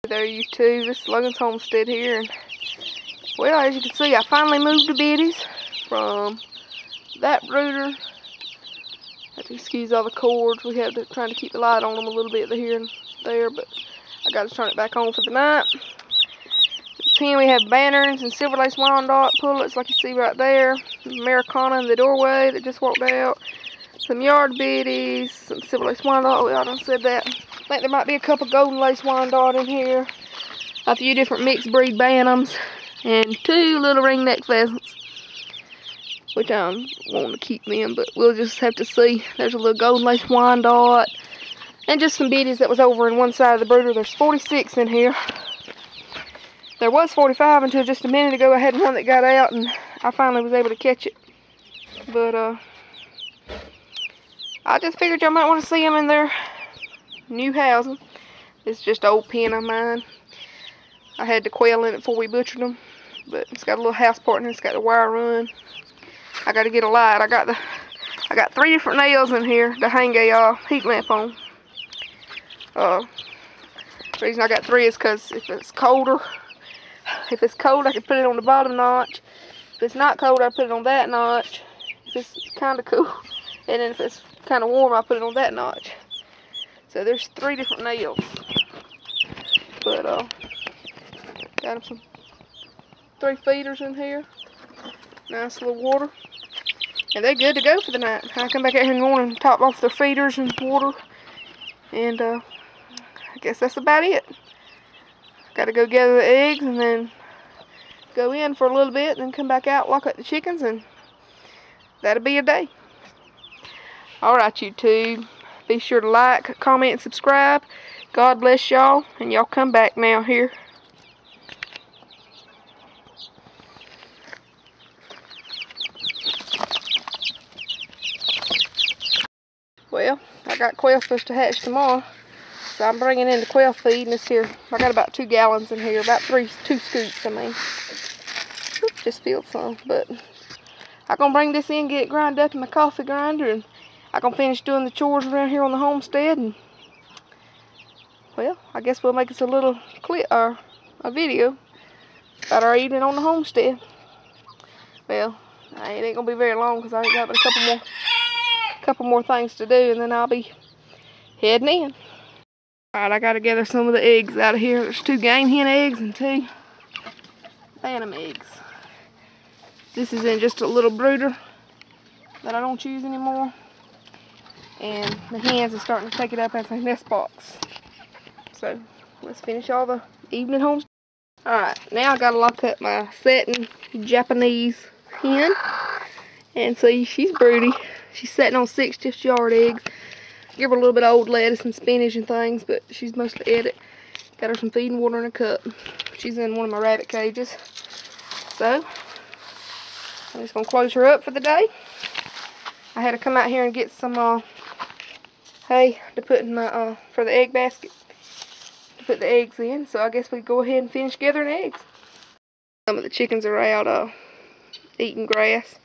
There you two, this is Logan's homestead here, and well, as you can see, I finally moved the biddies from that brooder. Have to excuse all the cords. We have to trying to keep the light on them a little bit here and there, but I got to turn it back on for the night. The pen, we have bannerings and silver lace Wyandotte pullets like you see right there. Americana in the doorway that just walked out. Some yard biddies, some silver lace Wyandotte. Oh, I done said that. I think there might be a couple golden lace Wyandotte in here. A few different mixed breed bantams. And 2 little ringneck pheasants. Which I'm wanting to keep them, but we'll just have to see. There's a little golden lace Wyandotte. And just some biddies that was over in one side of the brooder. There's 46 in here. There was 45 until just a minute ago. I had one that got out and I finally was able to catch it. But I just figured y'all might want to see them in their new housing. It's just an old pen of mine. I had the quail in it before we butchered them, but it's got a little house part in it. It's got the wire run. I got to get a light. I got 3 different nails in here to hang a heat lamp on. The reason I got 3 is because if it's cold, I can put it on the bottom notch. If it's not cold, I put it on that notch. If it's kind of cool, and then if it's kind of warm, I put it on that notch. So there's 3 different nails. But got some 3 feeders in here. Nice little water. And they're good to go for the night. I come back out here in the morning and top off their feeders and water. And I guess that's about it. Got to go gather the eggs and then go in for a little bit and then come back out, lock up the chickens, and that'll be a day. Alright, YouTube. Be sure to like, comment, and subscribe. God bless y'all, and y'all come back now here. Well, I got quail supposed to hatch tomorrow, so I'm bringing in the quail feed in this here. I got about 2 gallons in here, about 2 scoops, I mean. Just filled some, but I'm going to bring this in, get it ground up in my coffee grinder, and I'm going to finish doing the chores around here on the homestead, and well, I guess we'll make us a little clip, or a video, about our evening on the homestead. Well, it ain't going to be very long, because I ain't got but a couple more things to do, and then I'll be heading in. Alright, I got to gather some of the eggs out of here. There's 2 game hen eggs and 2 bantam eggs. This is in just a little brooder that I don't use anymore. And the hens are starting to take it up as a nest box. So, let's finish all the evening homestead. Alright, now I got to lock up my setting Japanese hen. And see, she's broody. She's sitting on 6 just yard eggs. Give her a little bit of old lettuce and spinach and things, but she's mostly ate it. Got her some feeding water in a cup. She's in one of my rabbit cages. So, I'm just going to close her up for the day. I had to come out here and get some hay to put in my, for the egg basket. To put the eggs in. So I guess we go ahead and finish gathering eggs. Some of the chickens are out eating grass.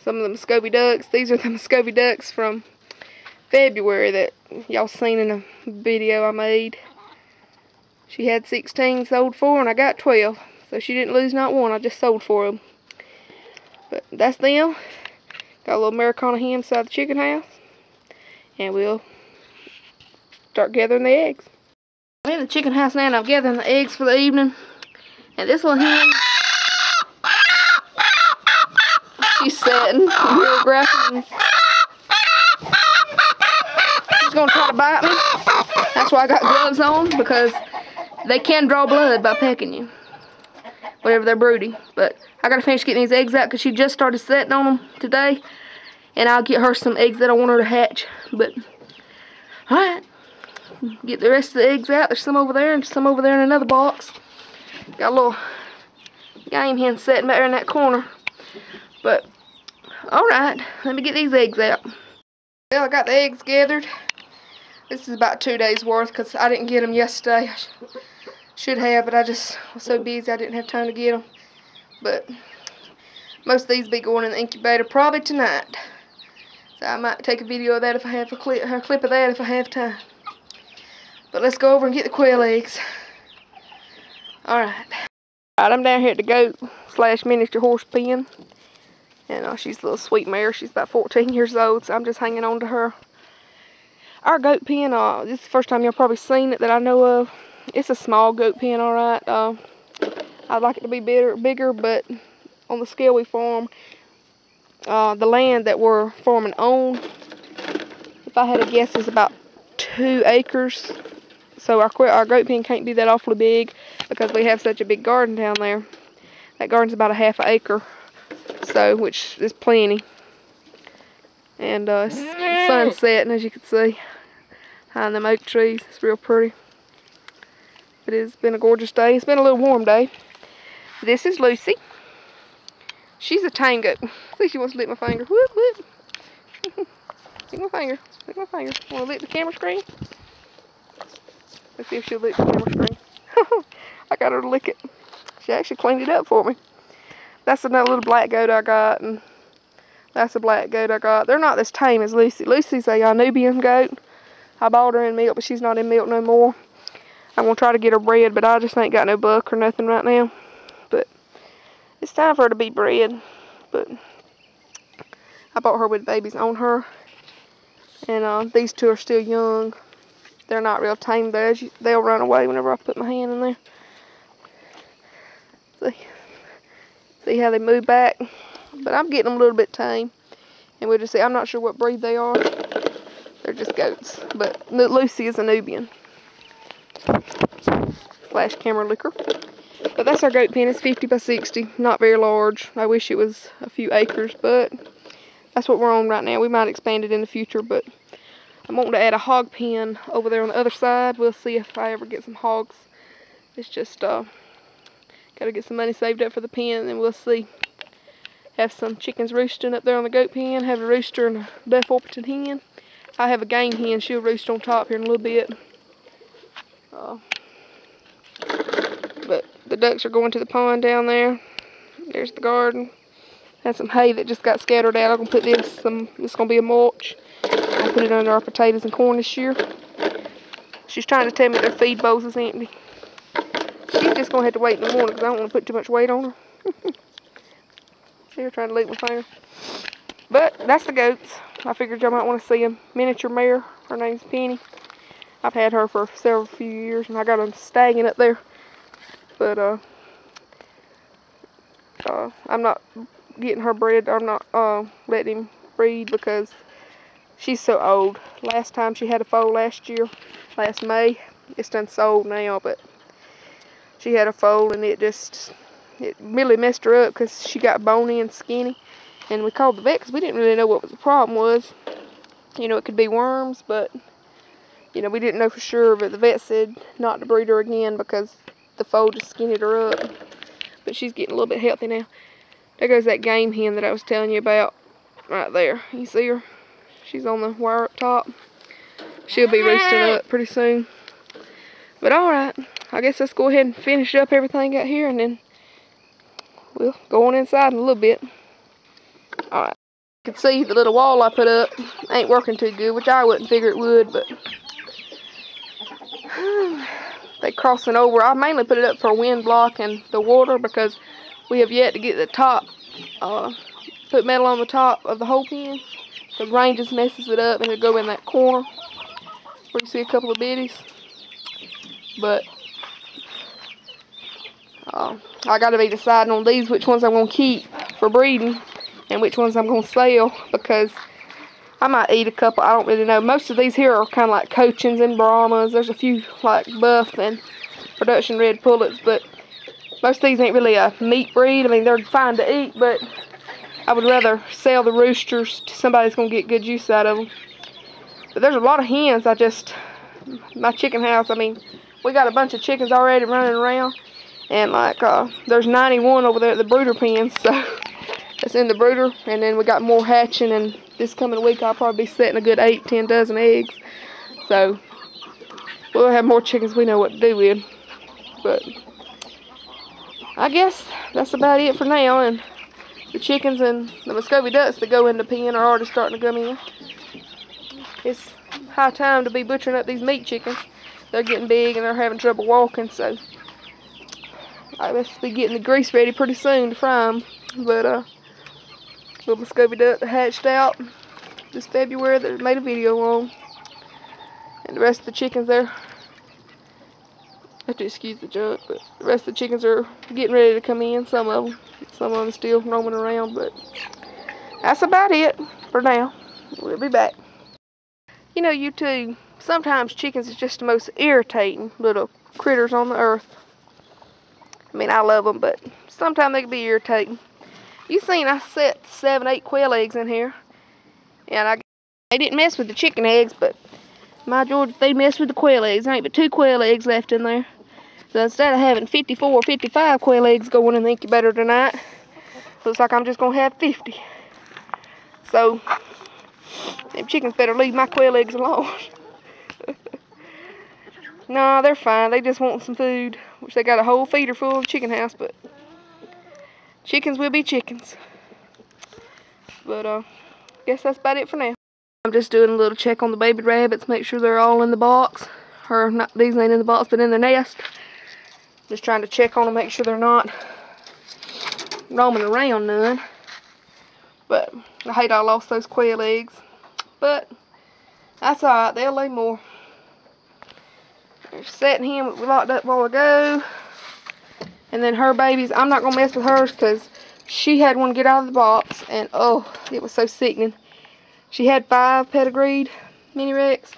Some of the Muscovy ducks. These are the Muscovy ducks from February that y'all seen in a video I made. She had 16, sold 4, and I got 12. So she didn't lose not one. I just sold 4 of them. But that's them. Got a little Americana hen inside the chicken house. And we'll start gathering the eggs. I'm in the chicken house now and I'm gathering the eggs for the evening. And this little hen, she's sitting real graphic. She's going to try to bite me. That's why I got gloves on, because they can draw blood by pecking you whenever they're broody. But I got to finish getting these eggs out because she just started setting on them today. And I'll get her some eggs that I want her to hatch. But, alright. Get the rest of the eggs out. There's some over there and some over there in another box. Got a little game hen sitting back there in that corner. But, alright. Let me get these eggs out. Well, I got the eggs gathered. This is about 2 days worth because I didn't get them yesterday. I should have, but I just was so busy I didn't have time to get them. But most of these be going in the incubator probably tonight. So I might take a video of that if I have a clip of that if I have time. But let's go over and get the quail eggs. Alright. Alright, I'm down here at the goat / miniature horse pen. And she's a little sweet mare. She's about 14 years old, so I'm just hanging on to her. Our goat pen, this is the first time y'all probably seen it that I know of. It's a small goat pen, alright. I'd like it to be bigger, but on the scale we farm, the land that we're farming on, if I had to guess, is about 2 acres. So our goat pen can't be that awfully big because we have such a big garden down there. That garden's about a ½ acre, so which is plenty. And it's sunsetting, as you can see, behind them oak trees. It's real pretty. It has been a gorgeous day. It's been a little warm day. This is Lucy. She's a tame goat. See, she wants to lick my finger. Whoop, whoop. Lick my finger. Lick my finger. Want to lick the camera screen? Let's see if she'll lick the camera screen. I got her to lick it. She actually cleaned it up for me. That's another little black goat I got, and that's a black goat I got. They're not as tame as Lucy. Lucy's a Nubian goat. I bought her in milk, but she's not in milk no more. I'm going to try to get her bred, but I just ain't got no buck or nothing right now. But it's time for her to be bred. But I bought her with babies on her. And these two are still young. They're not real tame though. They'll run away whenever I put my hand in there. See how they move back? But I'm getting them a little bit tame. And we'll just see. I'm not sure what breed they are. They're just goats. But Lucy is a Nubian. Flash camera licker. But that's our goat pen. It's 50 by 60. Not very large. I wish it was a few acres, but that's what we're on right now. We might expand it in the future, but I'm wanting to add a hog pen over there on the other side. We'll see if I ever get some hogs. It's just got to get some money saved up for the pen, and we'll see. Have some chickens roosting up there on the goat pen. Have a rooster and a Buff Orpington hen. I have a game hen. She'll roost on top here in a little bit. But the ducks are going to the pond down there. There's the garden. Had some hay that just got scattered out. I'm going to put this, it's going to be a mulch. I'll put it under our potatoes and corn this year. She's trying to tell me their feed bowls is empty. She's just going to have to wait in the morning because I don't want to put too much weight on her. See her trying to lick my finger. But that's the goats. I figured y'all might want to see a miniature mare. Her name's Penny. I've had her for few years, and I got a stagging up there. But I'm not getting her bred. I'm not letting him breed because she's so old. Last time she had a foal last May. It's done sold now, but she had a foal, and it really messed her up because she got bony and skinny. And we called the vet because we didn't really know what the problem was. You know, it could be worms, but you know, we didn't know for sure. But the vet said not to breed her again because the foal just skinnied her up. But she's getting a little bit healthy now. There goes that game hen that I was telling you about right there. You see her? She's on the wire up top. She'll be roosting up pretty soon. But alright, I guess let's go ahead and finish up everything out here, and then we'll go on inside in a little bit. Alright. You can see the little wall I put up ain't working too good, which I wouldn't figure it would, but they crossing over. I mainly put it up for wind block and the water because we have yet to get the top, put metal on the top of the whole pen, because rain just messes it up and it'll go in that corner where you see a couple of biddies. But I got to be deciding on these which ones I'm going to keep for breeding and which ones I'm going to sell, because I might eat a couple. I don't really know. Most of these here are kind of like Cochins and Brahmas. There's a few like Buff and Production Red Pullets, but most of these ain't really a meat breed. I mean, they're fine to eat, but I would rather sell the roosters to somebody that's going to get good use out of them. But there's a lot of hens. My chicken house, I mean, we got a bunch of chickens already running around. And like, there's 91 over there at the brooder pen, so that's in the brooder. And then we got more hatching, and this coming week I'll probably be setting a good 8-10 dozen eggs. So we'll have more chickens we know what to do with. But I guess that's about it for now. And the chickens and the Muscovy ducks that go in the pen are already starting to come in. It's high time to be butchering up these meat chickens. they're getting big and they're having trouble walking, so I must be getting the grease ready pretty soon to fry them. But little Scooby Duck that hatched out this February that I made a video on, and the rest of the chickens there. I have to excuse the junk, but the rest of the chickens are getting ready to come in. Some of them still roaming around, but that's about it for now. We'll be back. You know, YouTube, sometimes chickens is just the most irritating little critters on the earth. I mean, I love them, but sometimes they can be irritating. You seen I set 7, 8 quail eggs in here, and they didn't mess with the chicken eggs, but my George, they messed with the quail eggs. There ain't but 2 quail eggs left in there. So instead of having 54 or 55 quail eggs going in the incubator tonight, looks like I'm just going to have 50. So, them chickens better leave my quail eggs alone. Nah, they're fine. They just want some food, which they got a whole feeder full of chicken house, but chickens will be chickens. But, guess that's about it for now. I'm just doing a little check on the baby rabbits, make sure they're all in the box. Or, not, these ain't in the box, but in their nest. Just trying to check on them, make sure they're not roaming around none. But I hate I lost those quail eggs. But that's alright, they'll lay more. There's setting him we locked up a while ago. And then her babies, I'm not going to mess with hers because she had one get out of the box. And oh, it was so sickening. She had 5 pedigreed mini Rex.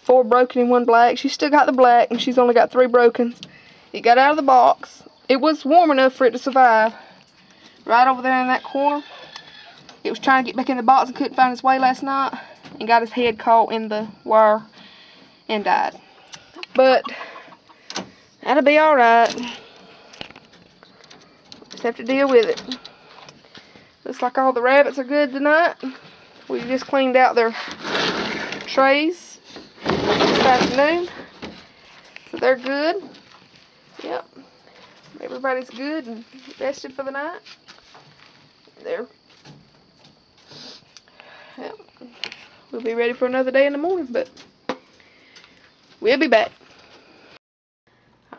4 broken and 1 black. She still got the black and she's only got 3 broken. It got out of the box. It was warm enough for it to survive. Right over there in that corner. It was trying to get back in the box and couldn't find its way last night. And got its head caught in the wire and died. But that'll be alright. Just have to deal with it. Looks like all the rabbits are good tonight. We just cleaned out their trays this afternoon. So they're good. Yep. Everybody's good and rested for the night. There. Yep. We'll be ready for another day in the morning, but we'll be back.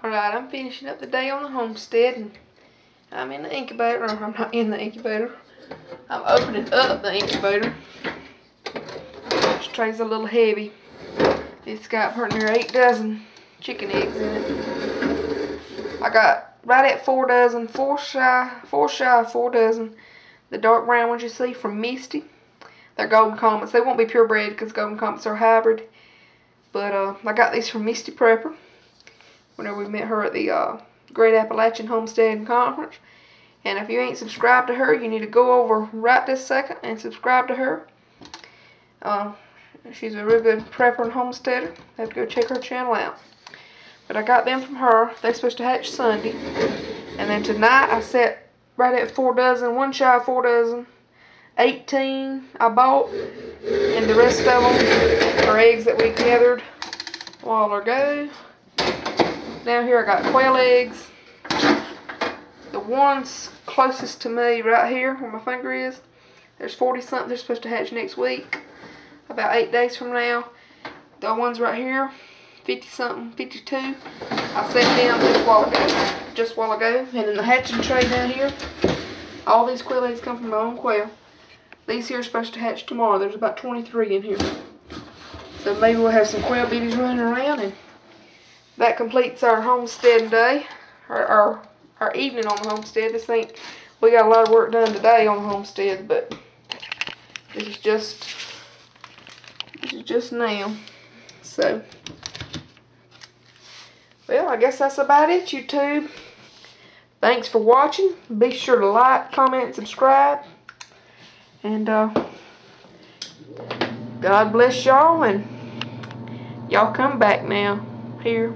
Alright, I'm finishing up the day on the homestead, and I'm in the incubator. Or I'm not in the incubator. I'm opening up the incubator. This tray's a little heavy. It's got pretty near 8 dozen chicken eggs in it. I got right at 4 dozen, 4 shy of 4 dozen. The dark brown ones you see from Misty. They're golden comets. They won't be purebred because golden comets are hybrid. But I got these from Misty Prepper whenever we met her at the Great Appalachian Homestead Conference. And if you ain't subscribed to her, you need to go over right this second and subscribe to her. She's a real good prepper and homesteader. Have to go check her channel out. But I got them from her. They're supposed to hatch Sunday. And then tonight I set right at 4 dozen, 1 shy of 4 dozen. 18 I bought. And the rest of them are eggs that we gathered a while ago. Down here I got quail eggs. The ones closest to me right here where my finger is, there's 40 something. They're supposed to hatch next week, about 8 days from now. The ones right here, 50 something, 52. I set them just a while ago. And in the hatching tray down here, all these quail eggs come from my own quail. These here are supposed to hatch tomorrow. There's about 23 in here. So maybe we'll have some quail bitties running around, and that completes our homestead day. Our evening on the homestead. We got a lot of work done today on the homestead, but this is just now. So, well, I guess that's about it, YouTube. Thanks for watching. Be sure to like, comment, and subscribe. And God bless y'all, and y'all come back now here.